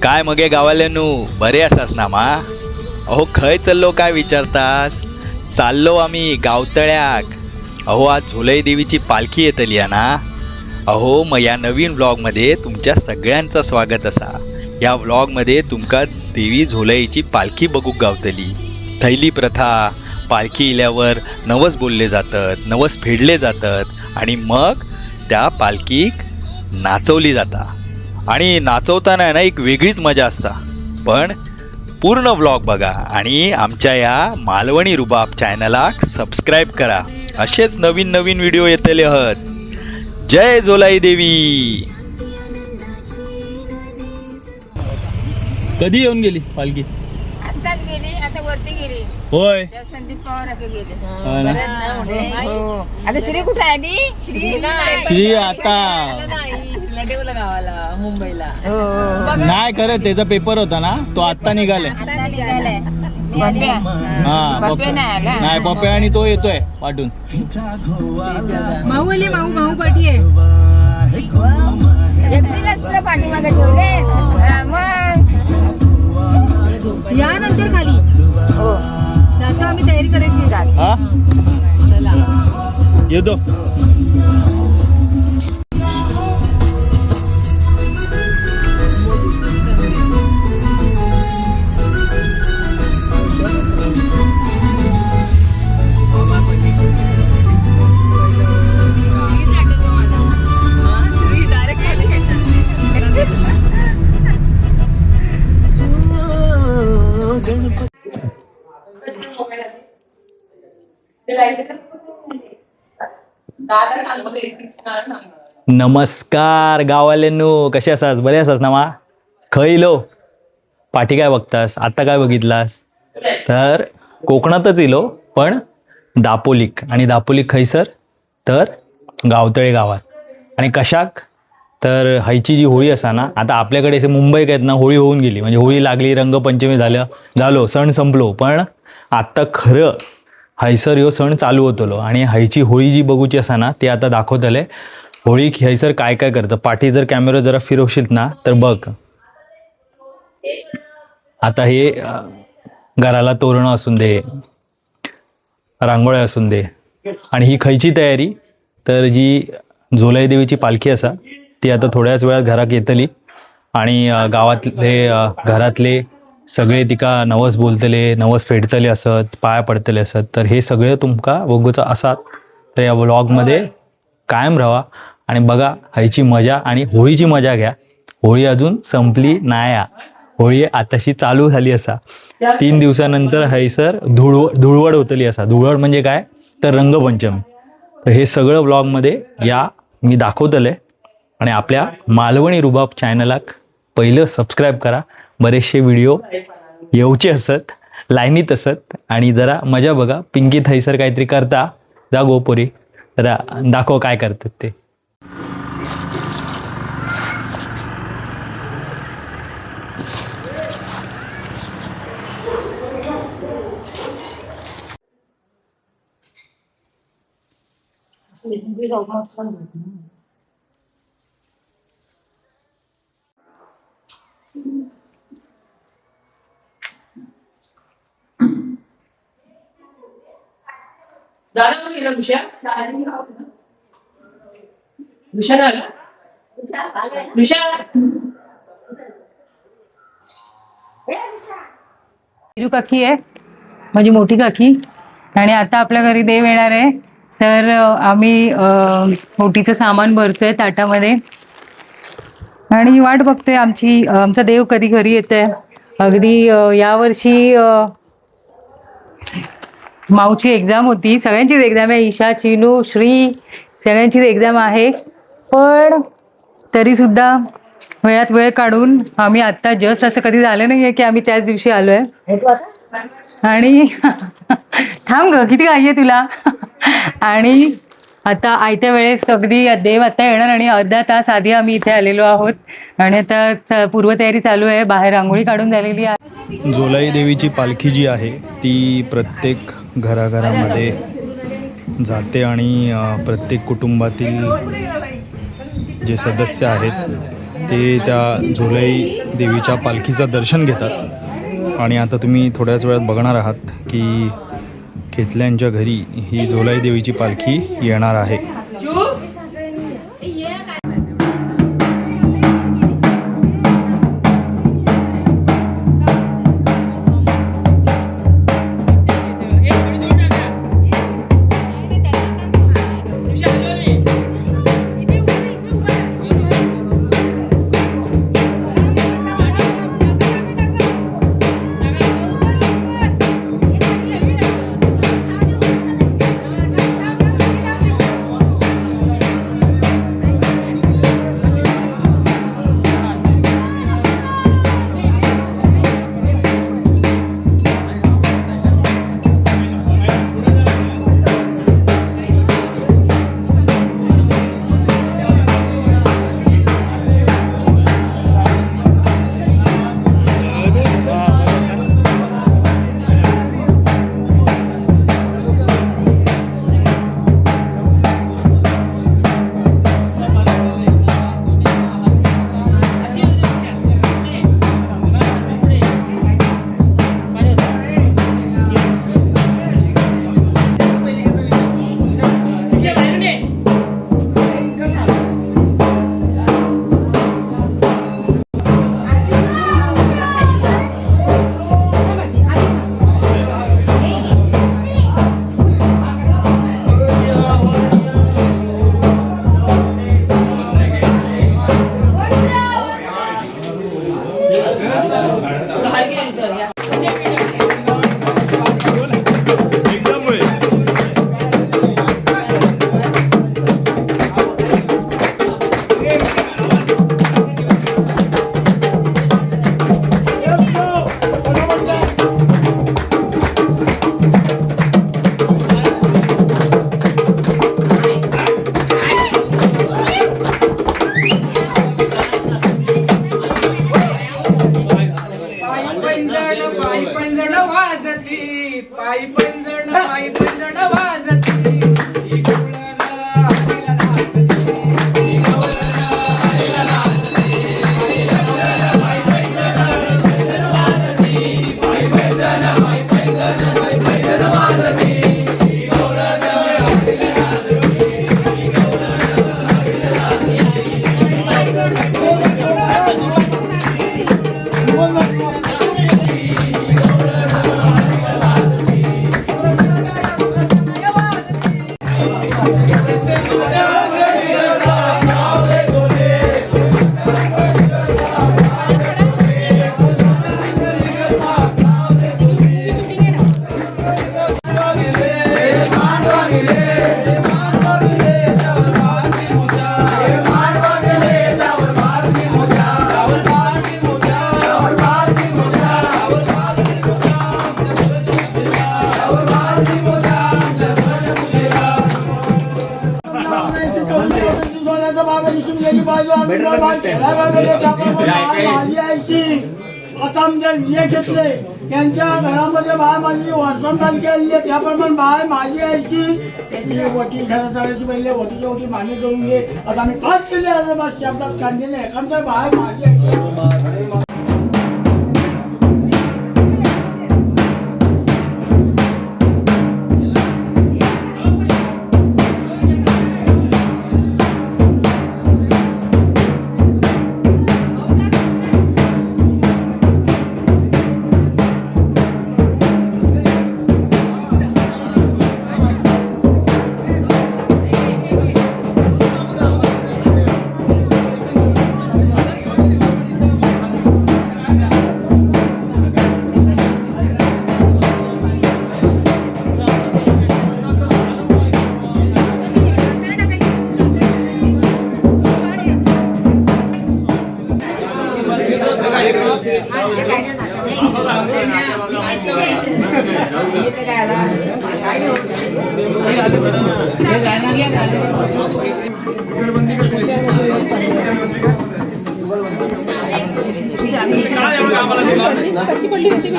काय मगे गावाल्यानू बरे असास ना मा? अहो खय चाललो काय विचारतास? चाललो आम्ही गावतळ्याक. अहो आज झुलई देवीची पालखी येतली आहे ना. अहो मग या नवीन व्लॉगमध्ये तुमच्या सगळ्यांचं स्वागत असा. या व्लॉगमध्ये तुमका देवी झुलईची पालखी बघूक गावतली. थैली प्रथा, पालखी इल्यावर नवस बोलले जातात, नवस फेडले जातात आणि मग त्या पालखीक नाचवली जाता. आणि नाचवताना ना एक वेगळीच मजा असता. पण पूर्ण व्लॉग बघा आणि आमच्या या मालवणी रुबाब चॅनलाक सबस्क्राईब करा. असेच नवीन नवीन व्हिडिओ येतले आहेत. जय झोलाई देवी. कधी येऊन गेली पालखी? आताच गेली, आता वरती गेली. होय संदीप पवार गेले. हा ना. हो. आता श्री कुठे आली? श्री आता गावाला मुंबईला. नाही करत, त्याचा पेपर होता ना, तो आत्ता निघालाय. हा पप्पा नाही, पप्पा आणि तो येतोय पाठून. माऊ आले, माऊ माऊ पाठी आहे. एकटीलाच पाठीमागे ठेवले. मग या नंतर खाली जातो आम्ही, तयारी करायची. हा येतो. नमस्कार गावालेनू, कसे असास? बरे असास ना मा? खयलो पाठी काय बघतास? आता काय बघितलास? तर कोकणातच इलो, पण दापोलीक. आणि दापोलीक खैसर? तर गावतळे गावात. आणि कशाक? तर हयची जी होळी असा ना, आता आपल्याकडे असे मुंबईत आहेत ना, होळी होऊन गेली, म्हणजे होळी लागली, रंगपंचमी झालो, सण संपलो. पण आत्ता खरं हैसर ह्यो सण चालू होतलो आणि हयची होळी जी बघूची असा ना, ते आता दाखवतले. होळी हैसर काय काय करतं. पाठी जर कॅमेरा जरा फिरवशील ना तर बघ. आता हे घराला तोरणं असून दे, रांगोळ्या असून दे. आणि ही खयची तयारी? तर जी झोलाई देवीची पालखी असा ती आता थोड्याच वेळात घरात येतली. आणि गावातले घरातले सगळे तिका नवस बोलतले, नवस फेडतले असत, पाया पडतले असत. तर हे सगळे तुमका बघूचं असात. तर या व्लॉगमध्ये कायम राहा आणि बघा हयची मजा आणि होळीची मजा घ्या. होळी अजून संपली नाया, होळी आताशी चालू झाली असा. 3 दिवसानंतर हैसर धुळवड होतली असा. धुळवड म्हणजे काय? तर रंगपंचमी. तर हे सगळं व्लॉगमध्ये या मी दाखवतले. आणि आपल्या मालवणी रुबाब चॅनलाक पहिलं सबस्क्राईब करा. बरेचसे व्हिडिओ येऊचे असत, लाईनीत असत आणि जरा मजा बघा. पिंकी थैसर काहीतरी करता, जा गोपोरी जरा दाखव काय करतात ते. हिरू काकी आहे माझी मोठी काकी. आणि आता आपल्या घरी देव येणार आहे, तर आम्ही मोठीचं सामान भरतोय ताटामध्ये आणि वाट बघतोय आमचा देव कधी घरी येतोय. अगदी यावर्षी माऊची एक्झाम होती, सगळ्यांचीच एक्झाम आहे. ईशा, चिनू, श्री सगळ्यांचीच एक्झाम आहे. पण तरीसुद्धा वेळात वेळ काढून आम्ही आत्ता जस्ट, असं कधी झालं नाही आहे की आम्ही त्याच दिवशी आलो आहे. आणि थांब ग, किती घाई आहे तुला. आणि आता आयत्या वेळेस अगदी देव आता येणार आणि अर्धा तास आधी आम्ही इथे आलेलो आहोत. आणि आता पूर्वतयारी चालू आहे, बाहेर रांगोळी काढून झालेली आहे. झोलाई देवीची पालखी जी आहे ती प्रत्येक घराघरामध्ये जाते आणि प्रत्येक कुटुंबातील जे सदस्य आहेत ते त्या झोलाई देवीच्या पालखीचं दर्शन घेतात. आणि आता तुम्ही थोड्याच वेळात बघणार आहात की खेतल्यांच्या घरी ही झोलाई देवीची पालखी येणार आहे. आता जे घेतले त्यांच्या घरामध्ये बाय माझी वर्षांताल केली आहे त्याप्रमाणे बाय माझी आईची त्याची वटी घरादाराची पहिले वटीची वटी मान्य करून घे आता आम्ही पाच केले आहे बस शब्दात काढलेले एखाद्या बाय माझी आईची. कशी पडली होती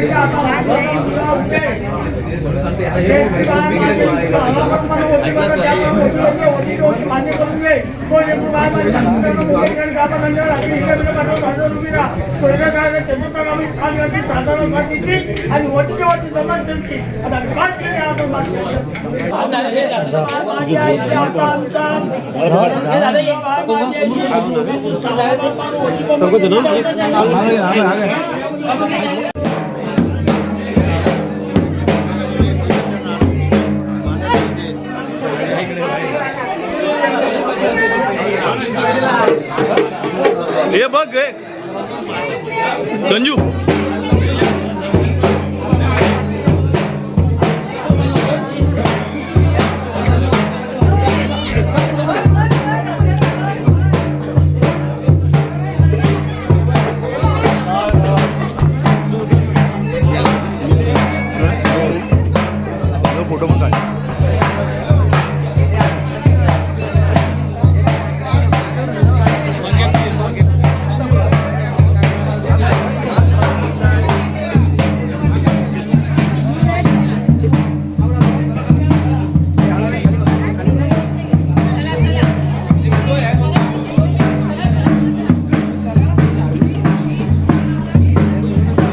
यायच्या आता तुला उठे. देशची बाळ माझी आवाज मला ओटी बघा, त्यामुळे ओटी मान्य करून घे. कोण एकूण बाळ माझी संपूर्ण मुंबईकडे गाभा गंजावर रात्री इकडे तिकडे पाठवून बाजूला उभी राहा. स्वर्गकाळाने चंद्रकालामी स्थान घातली, साधारण घातली आणि ओटीच्या वरती जमान केली. आता पाच केले आपण माझी आईची आता आमचा हे बघ संजू फोटो पण काढ.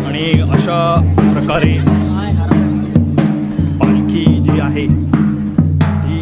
आणि अशा प्रकारे पालखी जी आहे ती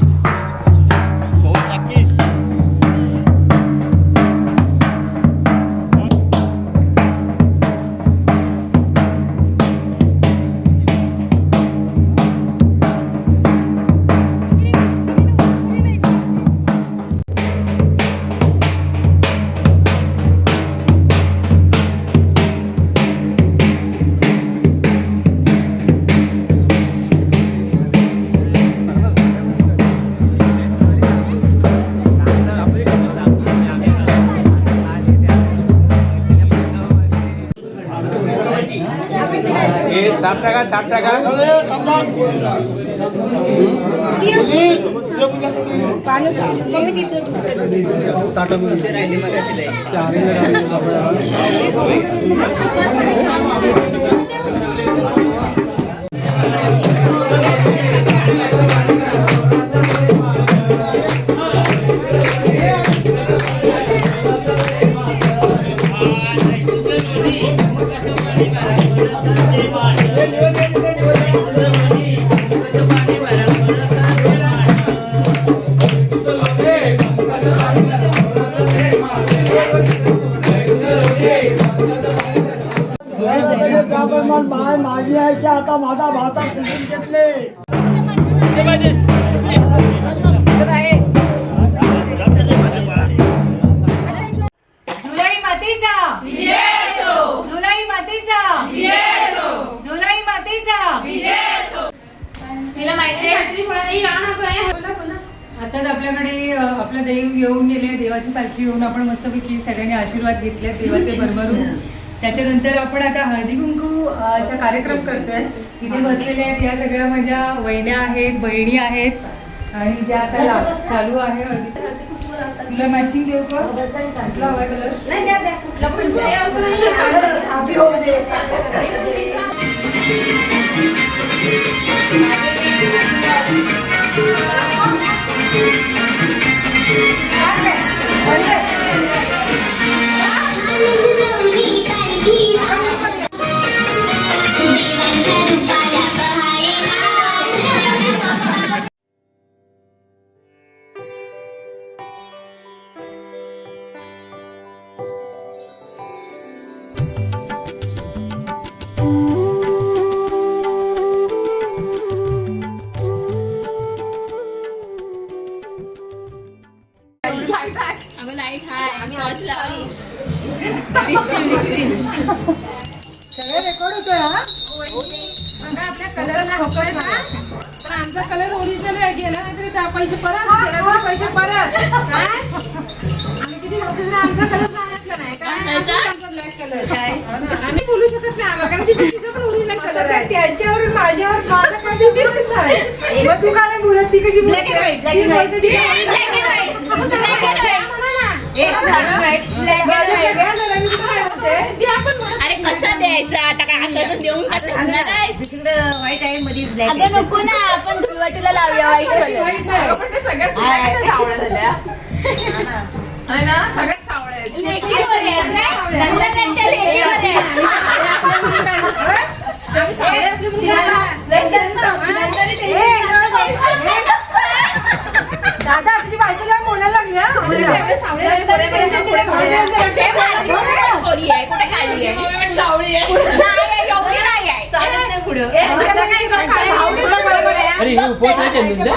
माझी आईची आता माझा भाता शिजून घेतले. जुलाई मातेचा जुलाई मातेचा जुलाई मातेचा. तिला माहिती आहे आताच आपल्याकडे आपलं देव येऊन गेले, देवाची पालखी येऊन आपण मस्तपैकी सगळ्यांनी आशीर्वाद घेतले देवाचे भरभरून. त्याच्यानंतर आपण आता हळदी कुंकूचा कार्यक्रम करतोय. इथे बसलेल्या आहेत या सगळ्या माझ्या वहिन्या आहेत, बहिणी आहेत आणि त्या आता चालू आहे हळदी. तुला मॅचिंग देऊ का? कुठला हवाय कलर? सगळे रेकॉर्ड होतोय हा. आपल्या कलरला हवंय ना, पण आमचा कलर ओरिजिनल आहे. गेला नाही तरी पैसे परत, गेला तरी पैसे परत. काय आम्ही किती वर्षांनी आमचा कलर सांगितलं नाही काय ब्लॅक कलर आम्ही बोलू शकत नाही आम्हाला, कारण तिचा पण ओरिजिनल कलर आहे. त्यांच्यावर माझ्यावर माझा काही दिवस नाही. मग तू का नाही बोलत? ती कशी बोलते? अरे कसं दे द्यायचा आता काय असं देऊन वाईट आहे मध्ये ब्लॅक अगं नको ना आपण धुळवटीला लावूया वाईट कलर पण ते सगळ्या सुना सावळ्या झाल्या है ना सगळ्यात सावळ्या आहेत. लेकीवर आहे, काय? नंदनच्या लेकीवर आहे. आम्ही सावळे आपली मुलं दादा तुझी बायको काय बोलायला लागली एवढे सावळे झाले, बऱ्यापैकी पुढे ते माझी पोरी आहे, कुठे काढली आहे? सावळी आहे. नाही आहे, एवढी नाही आहे. चालत नाही पुढं असं काही नाही, काय भाऊ तुला बरोबर आहे. अरे हे उपवास आहे चंदूचा?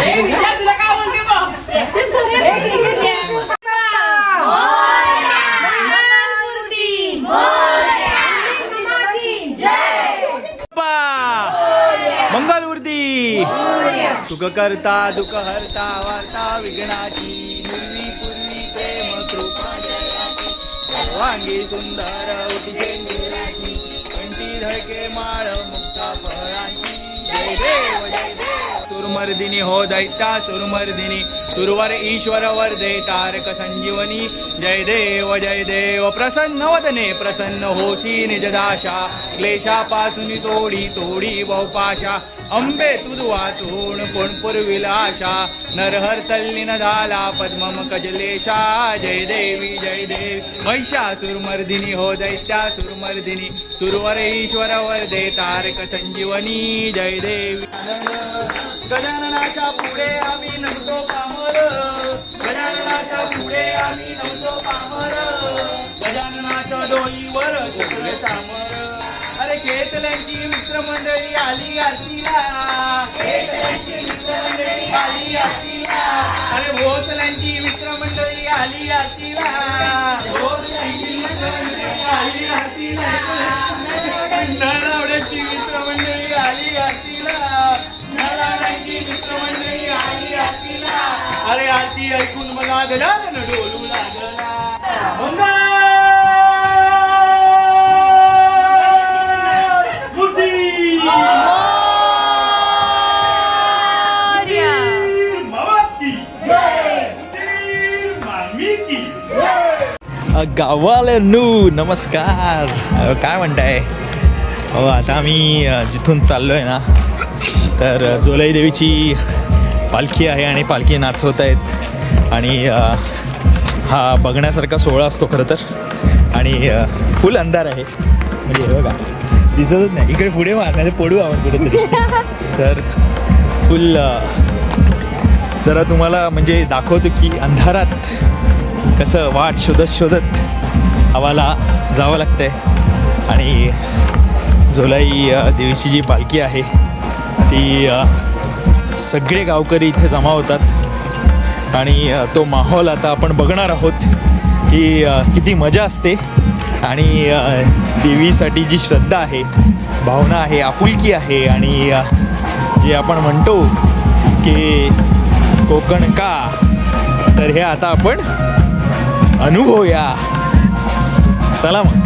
ए, विचार तुला काय बोलते बघ. एकटीच घरी आहे. मंगलमूर्ती सुख करता दुःख हरता वार्ता विघ्नाची निर्वी पूर्वी प्रेम कृपा जयाची सर्वांगी सुंदर उठिजे निराची कंठी धडके माळ मुक्ता फळांची जय देव जय देव सुरमर्दिनी हो दैत्या सुरमर्दिनी सुरवर ईश्वर वर्धे तारक संजीवनी जय देव प्रसन्न वदने प्रसन्न होशी निजदाशा क्लेशापासून तोडी तोडी बहुपाशा अंबे तुझ वाचून कोण पुरविलाशा नरहर तल्लीन झाला पद्मम कजलेशा जय देवी महिषासुरमर्दिनी हो दैत्या सुरमर्दिनी सुरवर ईश्वर वर्धे तारक संजीवनी जय देवी गजाननाच्या पुढे आम्ही नव्हतो पामर गजाननाच्या पुढे आम्ही नव्हतो पामर गजाननाच्या डोईवर झुकले सामर अरे केतल्यांची मित्रमंडळी आली आरतीला केतल्यांची मित्रमंडळी आली आरतीला अरे भोसल्यांची मित्रमंडळी आली आरतीला भोसल्यांची मित्रमंडळी आली आरतीला नळावड्याची मित्रमंडळी आली आरतीला नळावड्याची मित्रमंडळी आली आरतीला अरे आरती ऐकून मला गजानन डोलू लागला मंगल गावाल्यांनो नमस्कार. काय म्हणताय? आता आम्ही जिथून चाललो आहे ना तर जोलाई देवीची पालखी आहे आणि पालखी नाचवत आहेत आणि हा बघण्यासारखा सोहळा असतो खरं तर आणि फुल अंधार आहे म्हणजे हे बघा दिसतच नाही इकडे पुढे मारण्याचे पडू आपण कुठेतरी तर फुल जरा तुम्हाला म्हणजे दाखवतो की अंधारात कसं वाट शोधत आम्हाला जावं लागतं आहे आणि जोलाई देवीची जी पालखी आहे ती सगळे गावकरी इथे जमा होतात आणि तो माहोल आता आपण बघणार आहोत की किती मजा असते आणि देवीसाठी जी श्रद्धा आहे भावना आहे आपुलकी आहे आणि जे आपण म्हणतो की कोकण का तर हे आता आपण अनुभवूया. चला मग.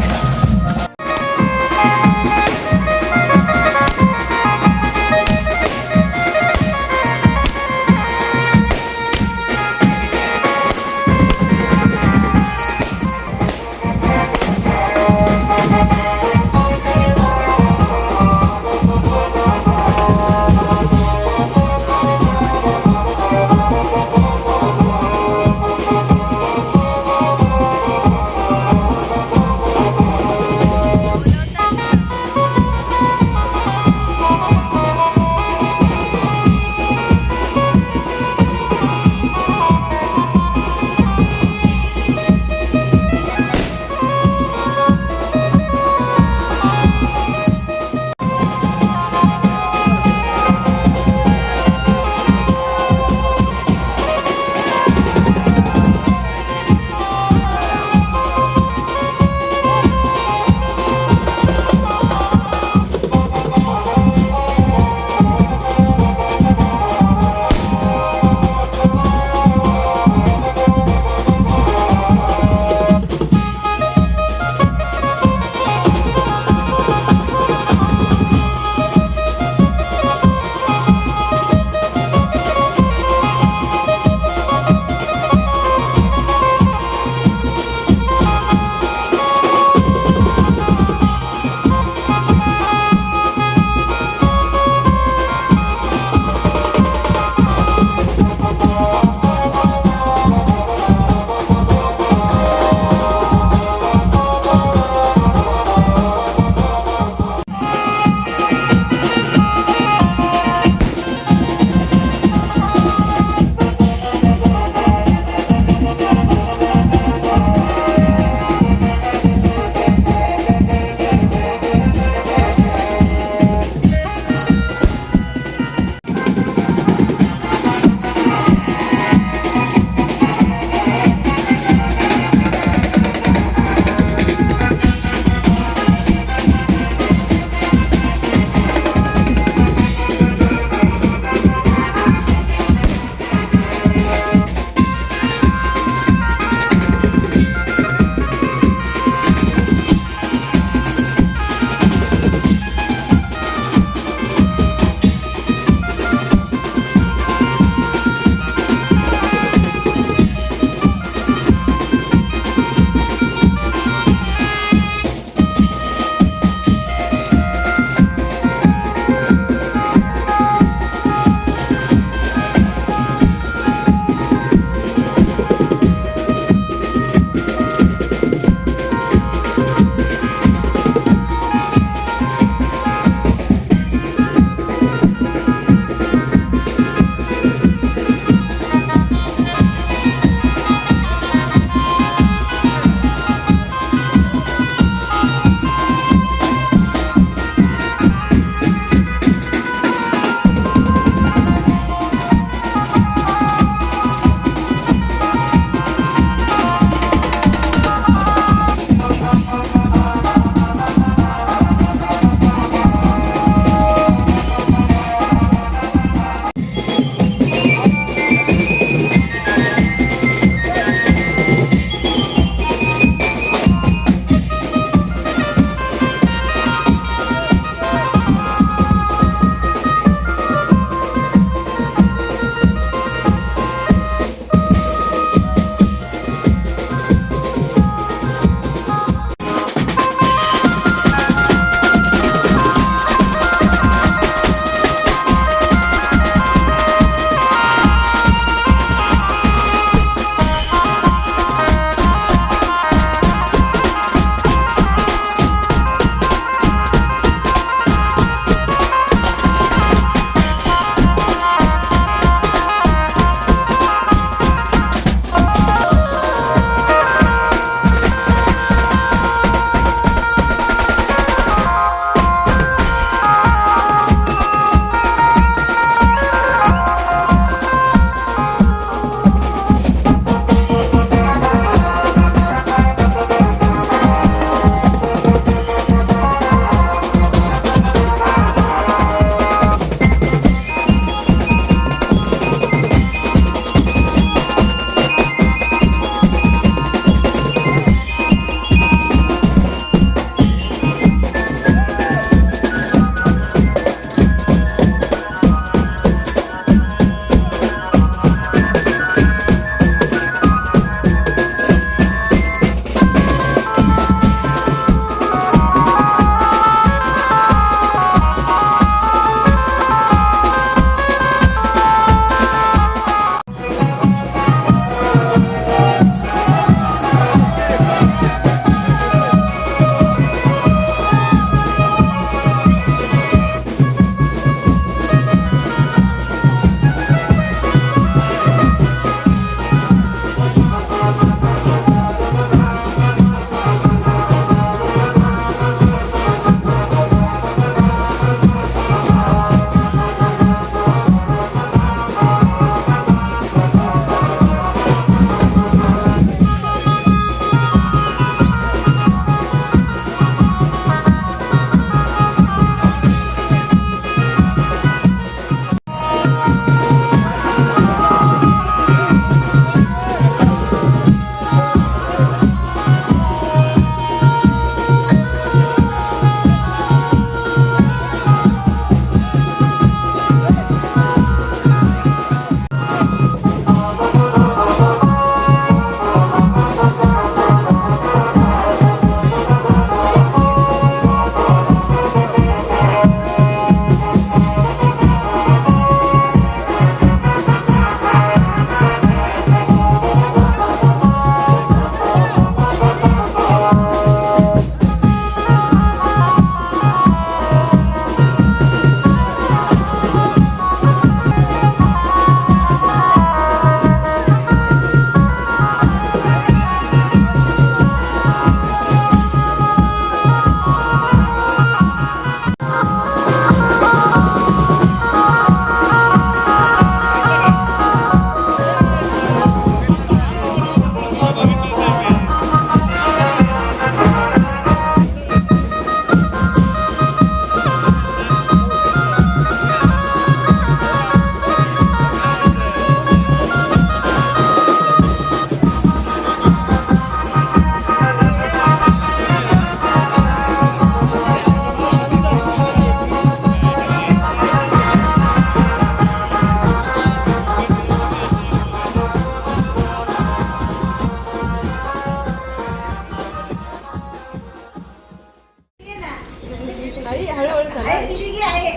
पिशवी आहे.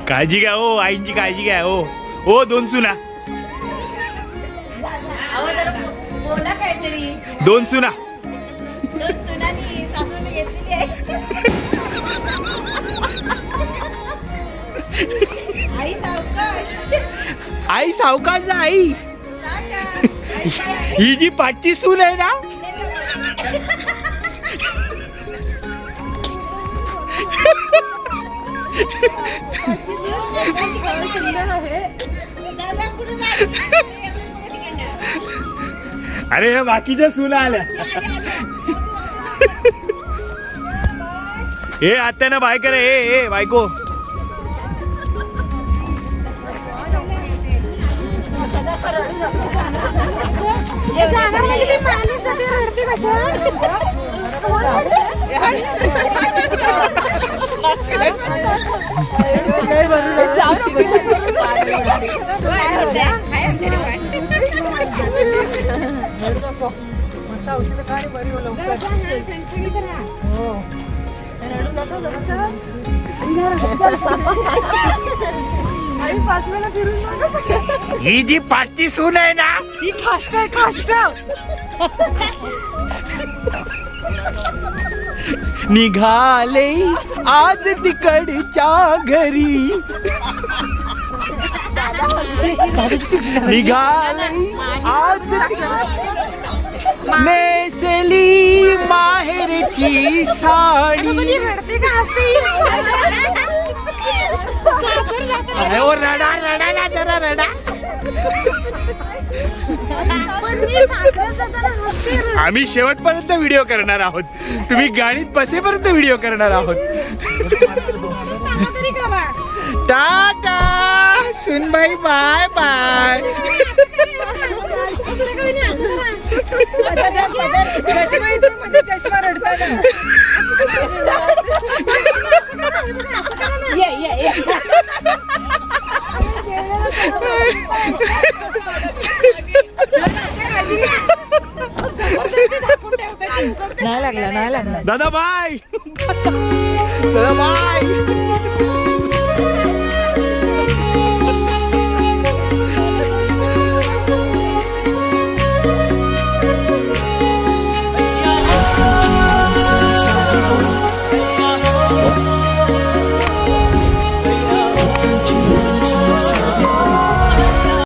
काळजी घ्या हो, आईंची काळजी घ्या हो. हो, 2 सुना. अहो जरा बोला काहीतरी. 2 सुना. दोन सुनांनी सासूने घेतलेली आहे. आई सावकाश. आई सावकाश ना आई. टाटा. आई काय? ही जी पाठची सून आहे ना, दादा कुठे जायचं? अरे ह्या बाकीच्या सुना आल्या. हे आत्यानं बाय करे. हे बायको. ही जी पाठची सून आहे ना, ही खाष्ट आहे खाष्ट. निघाले आज तिकडच्या घरी. निघाले आज नेसली माहेरची साडी. रडते का हसते? अरे ओ रडा रडा ना, जरा रडा. आम्ही शेवटपर्यंत व्हिडिओ करणार आहोत. तुम्ही गाडीत बसेपर्यंत व्हिडिओ करणार आहोत. टाटा सुनबाई, बाय बाय. चष्मा येतो म्हणजे चष्मा रडताना. नाही लागला. दादा बाय. दादा बाय.